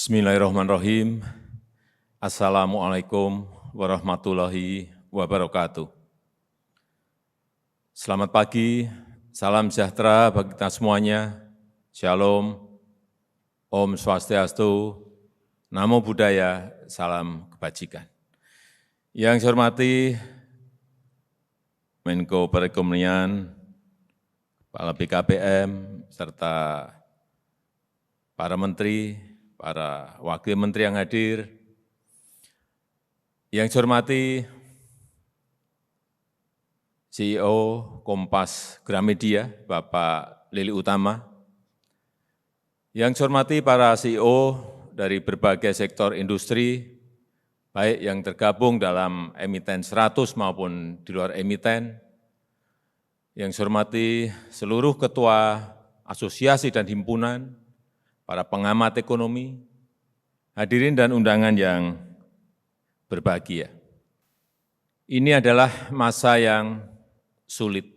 Bismillahirrahmanirrahim. Assalamualaikum warahmatullahi wabarakatuh. Selamat pagi, salam sejahtera bagi kita semuanya. Shalom, Om Swastiastu, Namo Buddhaya, salam kebajikan. Yang saya hormati Menko Perekonomian, Kepala BKPM, serta para menteri, para wakil menteri yang hadir, yang saya hormati CEO Kompas Gramedia, Bapak Lili Utama, yang saya hormati para CEO dari berbagai sektor industri, baik yang tergabung dalam emiten 100 maupun di luar emiten, yang saya hormati seluruh ketua asosiasi dan himpunan, para pengamat ekonomi, hadirin dan undangan yang berbahagia. Ini adalah masa yang sulit,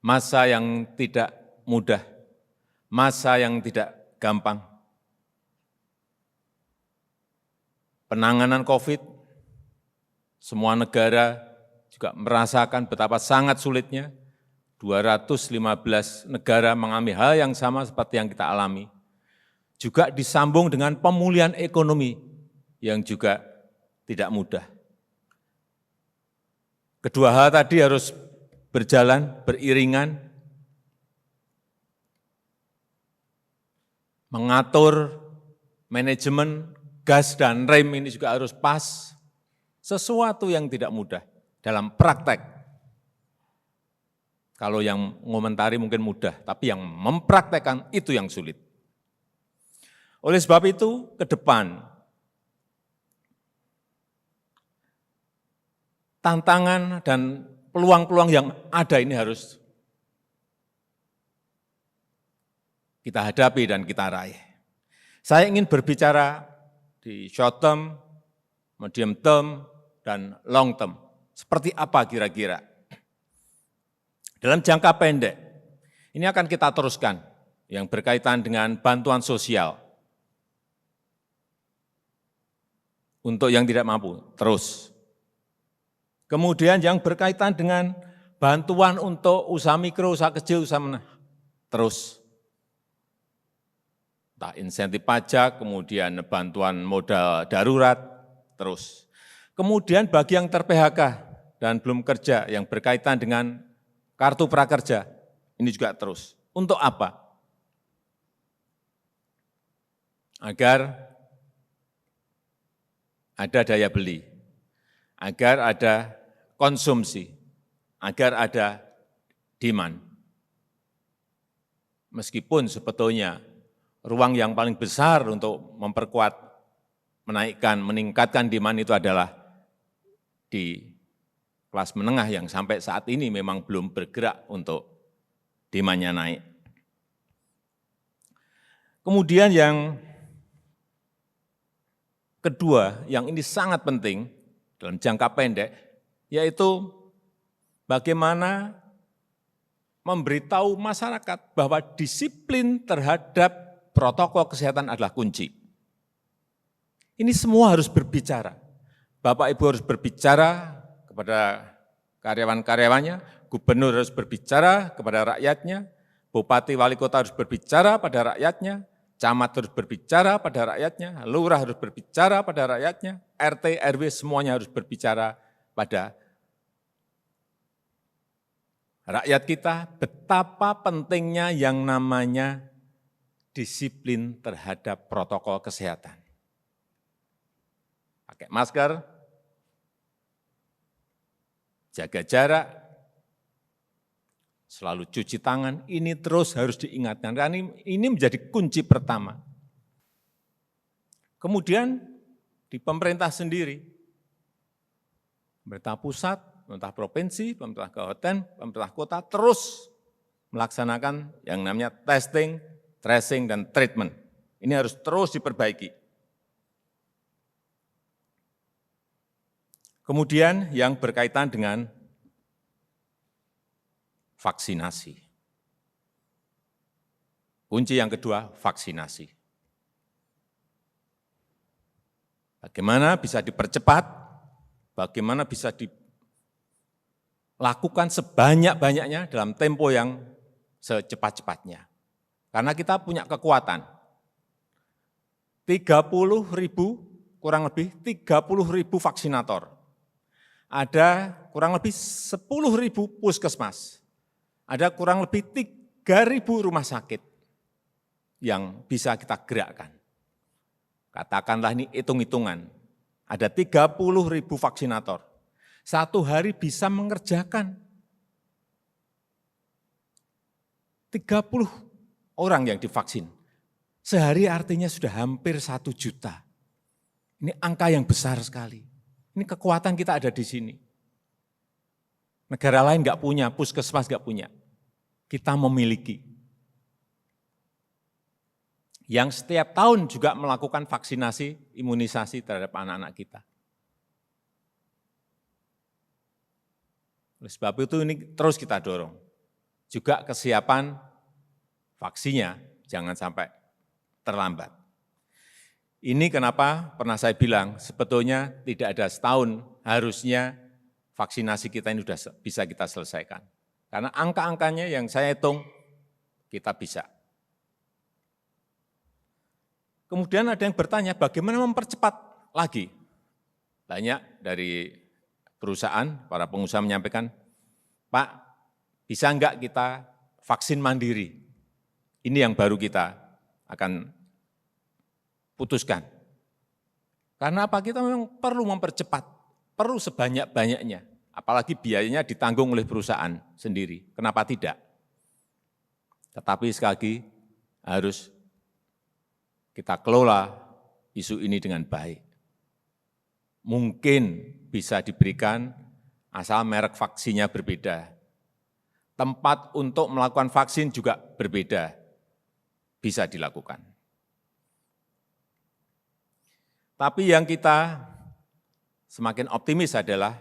masa yang tidak mudah, masa yang tidak gampang. Penanganan COVID, semua negara juga merasakan betapa sangat sulitnya. 215 negara mengalami hal yang sama seperti yang kita alami. Juga disambung dengan pemulihan ekonomi yang juga tidak mudah. Kedua hal tadi harus berjalan, beriringan, mengatur manajemen gas dan rem ini juga harus pas, sesuatu yang tidak mudah dalam praktek. Kalau yang mengomentari mungkin mudah, tapi yang mempraktekkan itu yang sulit. Oleh sebab itu, ke depan, tantangan dan peluang-peluang yang ada ini harus kita hadapi dan kita raih. Saya ingin berbicara di short term, medium term, dan long term. Seperti apa kira-kira? Dalam jangka pendek, ini akan kita teruskan yang berkaitan dengan bantuan sosial. Untuk yang tidak mampu, terus. Kemudian yang berkaitan dengan bantuan untuk usaha mikro, usaha kecil, usaha menengah, terus. Entah insentif pajak, kemudian bantuan modal darurat, terus. Kemudian bagi yang ter-PHK dan belum kerja, yang berkaitan dengan kartu prakerja, ini juga terus. Untuk apa? Agar ada daya beli, agar ada konsumsi, agar ada demand. Meskipun sebetulnya ruang yang paling besar untuk memperkuat, menaikkan, meningkatkan demand itu adalah di kelas menengah yang sampai saat ini memang belum bergerak untuk demand-nya naik. Kemudian yang kedua, yang ini sangat penting dalam jangka pendek, yaitu bagaimana memberitahu masyarakat bahwa disiplin terhadap protokol kesehatan adalah kunci. Ini semua harus berbicara. Bapak Ibu harus berbicara kepada karyawan-karyawannya, gubernur harus berbicara kepada rakyatnya, bupati wali kota harus berbicara pada rakyatnya, camat harus berbicara pada rakyatnya, lurah harus berbicara pada rakyatnya, RT, RW semuanya harus berbicara pada rakyat kita betapa pentingnya yang namanya disiplin terhadap protokol kesehatan. Pakai masker, jaga jarak, selalu cuci tangan, ini terus harus diingatkan, karena ini menjadi kunci pertama. Kemudian di pemerintah sendiri, pemerintah pusat, pemerintah provinsi, pemerintah kabupaten, pemerintah kota terus melaksanakan yang namanya testing, tracing, dan treatment. Ini harus terus diperbaiki. Kemudian yang berkaitan dengan vaksinasi. Kunci yang kedua, vaksinasi. Bagaimana bisa dipercepat, bagaimana bisa dilakukan sebanyak-banyaknya dalam tempo yang secepat-cepatnya. Karena kita punya kekuatan. 30.000, kurang lebih 30.000 vaksinator. Ada kurang lebih 10.000 puskesmas. Ada kurang lebih 3.000 rumah sakit yang bisa kita gerakkan. Katakanlah ini hitung-hitungan, ada 30.000 vaksinator. Satu hari bisa mengerjakan 30 orang yang divaksin. Sehari artinya sudah hampir 1 juta. Ini angka yang besar sekali. Ini kekuatan kita ada di sini. Negara lain nggak punya, puskesmas nggak punya. Kita memiliki. Yang setiap tahun juga melakukan vaksinasi, imunisasi terhadap anak-anak kita. Oleh sebab itu ini terus kita dorong. Juga kesiapan vaksinnya jangan sampai terlambat. Ini kenapa pernah saya bilang sebetulnya tidak ada setahun harusnya vaksinasi kita ini sudah bisa kita selesaikan. Karena angka-angkanya yang saya hitung kita bisa. Kemudian ada yang bertanya bagaimana mempercepat lagi. Banyak dari perusahaan, para pengusaha menyampaikan, Pak, bisa enggak kita vaksin mandiri? Ini yang baru kita akan putuskan. Karena apa? Kita memang perlu mempercepat, perlu sebanyak-banyaknya. Apalagi biayanya ditanggung oleh perusahaan sendiri. Kenapa tidak? Tetapi sekali lagi harus kita kelola isu ini dengan baik. Mungkin bisa diberikan asal merek vaksinnya berbeda. Tempat untuk melakukan vaksin juga berbeda, bisa dilakukan. Tapi yang kita semakin optimis adalah,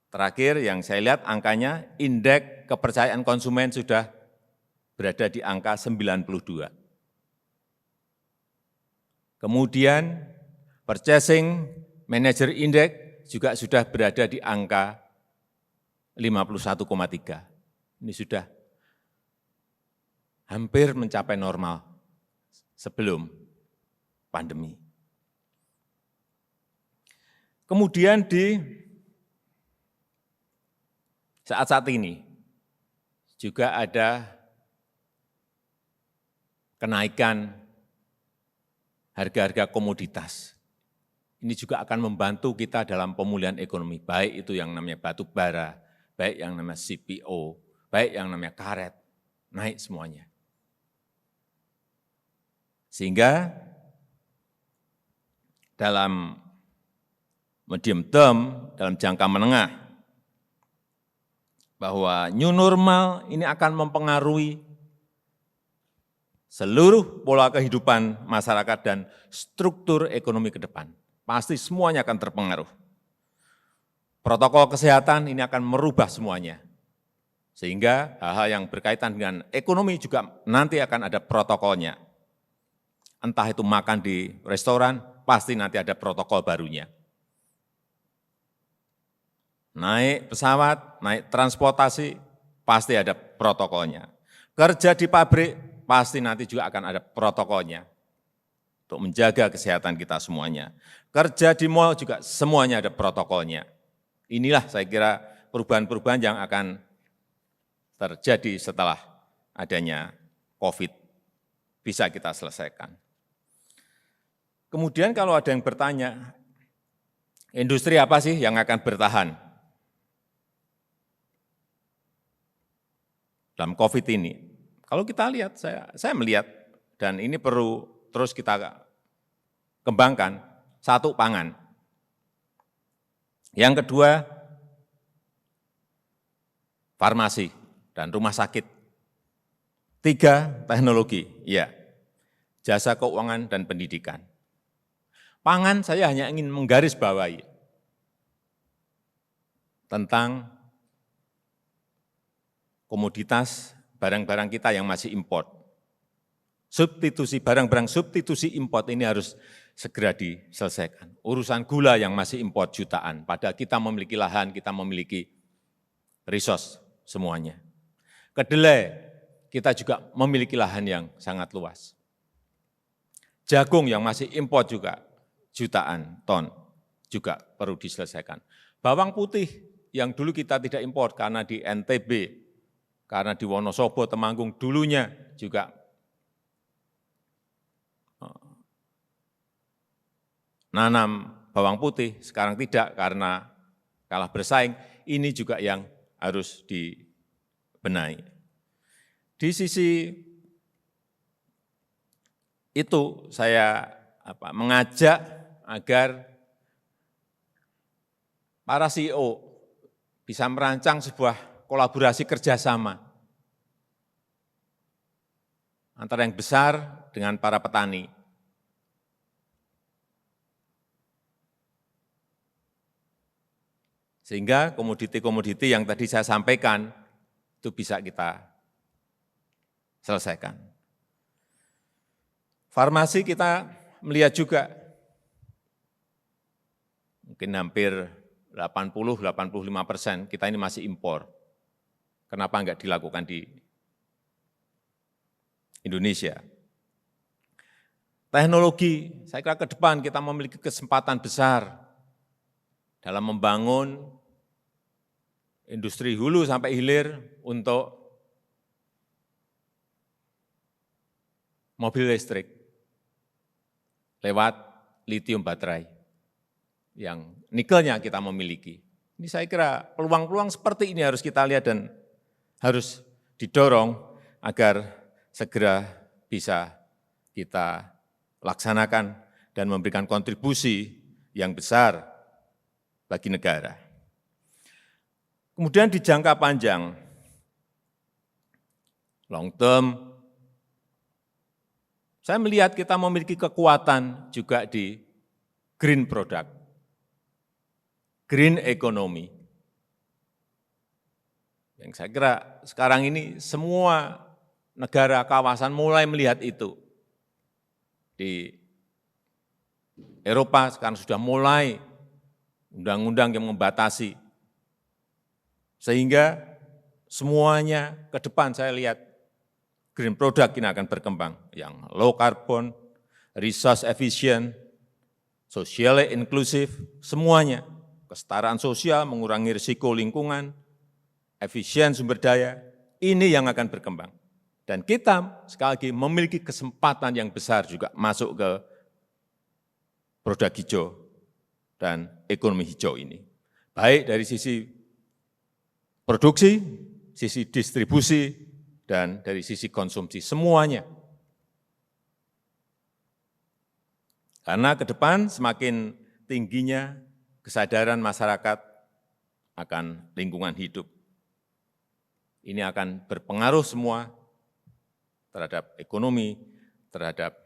terakhir yang saya lihat angkanya, indeks kepercayaan konsumen sudah berada di angka 92. Kemudian Purchasing Manager Index juga sudah berada di angka 51,3. Ini sudah hampir mencapai normal sebelum pandemi. Kemudian di saat-saat ini juga ada kenaikan harga-harga komoditas. Ini juga akan membantu kita dalam pemulihan ekonomi, baik itu yang namanya batu bara, baik yang namanya CPO, baik yang namanya karet, naik semuanya. Sehingga dalam medium term, dalam jangka menengah, bahwa new normal ini akan mempengaruhi seluruh pola kehidupan masyarakat dan struktur ekonomi ke depan. Pasti semuanya akan terpengaruh. Protokol kesehatan ini akan merubah semuanya. Sehingga hal-hal yang berkaitan dengan ekonomi juga nanti akan ada protokolnya. Entah itu makan di restoran, pasti nanti ada protokol barunya. Naik pesawat, naik transportasi, pasti ada protokolnya. Kerja di pabrik, pasti nanti juga akan ada protokolnya untuk menjaga kesehatan kita semuanya. Kerja di mal juga semuanya ada protokolnya. Inilah saya kira perubahan-perubahan yang akan terjadi setelah adanya COVID bisa kita selesaikan. Kemudian kalau ada yang bertanya, industri apa sih yang akan bertahan dalam COVID ini? Kalau kita lihat, saya melihat, dan ini perlu terus kita kembangkan, satu, pangan. Yang kedua, farmasi dan rumah sakit. Tiga, teknologi, ya, jasa keuangan dan pendidikan. Pangan saya hanya ingin menggarisbawahi tentang komoditas barang-barang kita yang masih import. substitusi, barang-barang substitusi import ini harus segera diselesaikan. Urusan gula yang masih import jutaan, padahal kita memiliki lahan, kita memiliki resource semuanya. Kedelai, kita juga memiliki lahan yang sangat luas. Jagung yang masih import juga jutaan ton juga perlu diselesaikan. Bawang putih yang dulu kita tidak import karena di NTB, karena di Wonosobo, Temanggung dulunya juga nanam bawang putih, sekarang tidak karena kalah bersaing, ini juga yang harus dibenahi. Di sisi itu saya mengajak agar para CEO bisa merancang sebuah kolaborasi kerjasama antara yang besar dengan para petani. Sehingga komoditi-komoditi yang tadi saya sampaikan itu bisa kita selesaikan. Farmasi kita melihat juga, mungkin hampir 80-85% kita ini masih impor. Kenapa enggak dilakukan di Indonesia? Teknologi, saya kira ke depan kita memiliki kesempatan besar dalam membangun industri hulu sampai hilir untuk mobil listrik lewat litium baterai yang nikelnya kita memiliki. Ini saya kira peluang-peluang seperti ini harus kita lihat dan harus didorong agar segera bisa kita laksanakan dan memberikan kontribusi yang besar bagi negara. Kemudian di jangka panjang, long term, saya melihat kita memiliki kekuatan juga di green product, green economy. Yang saya kira sekarang ini semua negara kawasan mulai melihat itu. Di Eropa sekarang sudah mulai undang-undang yang membatasi. Sehingga semuanya ke depan saya lihat green product ini akan berkembang, yang low carbon, resource efficient, socially inclusive, semuanya. Kesetaraan sosial, mengurangi risiko lingkungan, efisien sumber daya, ini yang akan berkembang. Dan kita sekali lagi memiliki kesempatan yang besar juga masuk ke produk hijau dan ekonomi hijau ini. Baik dari sisi produksi, sisi distribusi, dan dari sisi konsumsi, semuanya. Karena ke depan semakin tingginya kesadaran masyarakat akan lingkungan hidup. Ini akan berpengaruh semua terhadap ekonomi, terhadap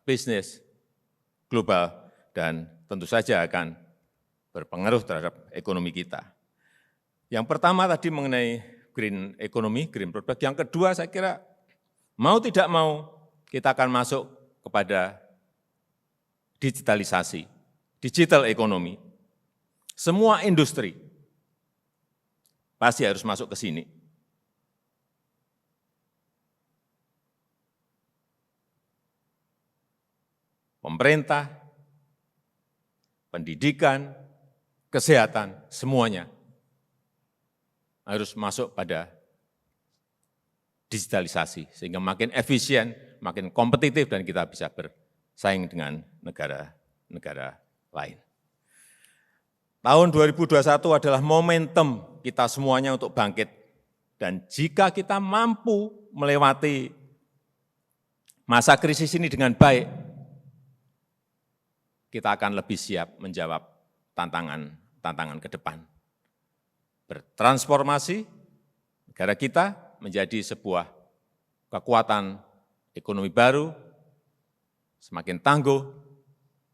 bisnis global, dan tentu saja akan berpengaruh terhadap ekonomi kita. Yang pertama tadi mengenai green economy, green product. Yang kedua saya kira mau tidak mau kita akan masuk kepada digitalisasi, digital economy. Semua industri pasti harus masuk ke sini. Pemerintah, pendidikan, kesehatan, semuanya harus masuk pada digitalisasi, sehingga makin efisien, makin kompetitif, dan kita bisa bersaing dengan negara-negara lain. Tahun 2021 adalah momentum kita semuanya untuk bangkit, dan jika kita mampu melewati masa krisis ini dengan baik, kita akan lebih siap menjawab tantangan ke depan. Bertransformasi negara kita menjadi sebuah kekuatan ekonomi baru, semakin tangguh,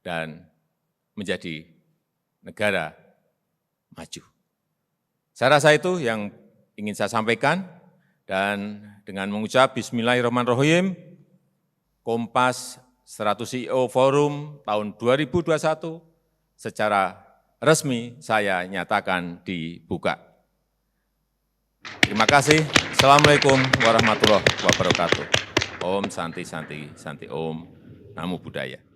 dan menjadi negara maju. Saya rasa itu yang ingin saya sampaikan, dan dengan mengucap Bismillahirrahmanirrahim, Kompas 100 CEO Forum tahun 2021 secara resmi saya nyatakan dibuka. Terima kasih. Assalamualaikum warahmatullahi wabarakatuh. Om Santi Santi Santi Om Namo Buddhaya.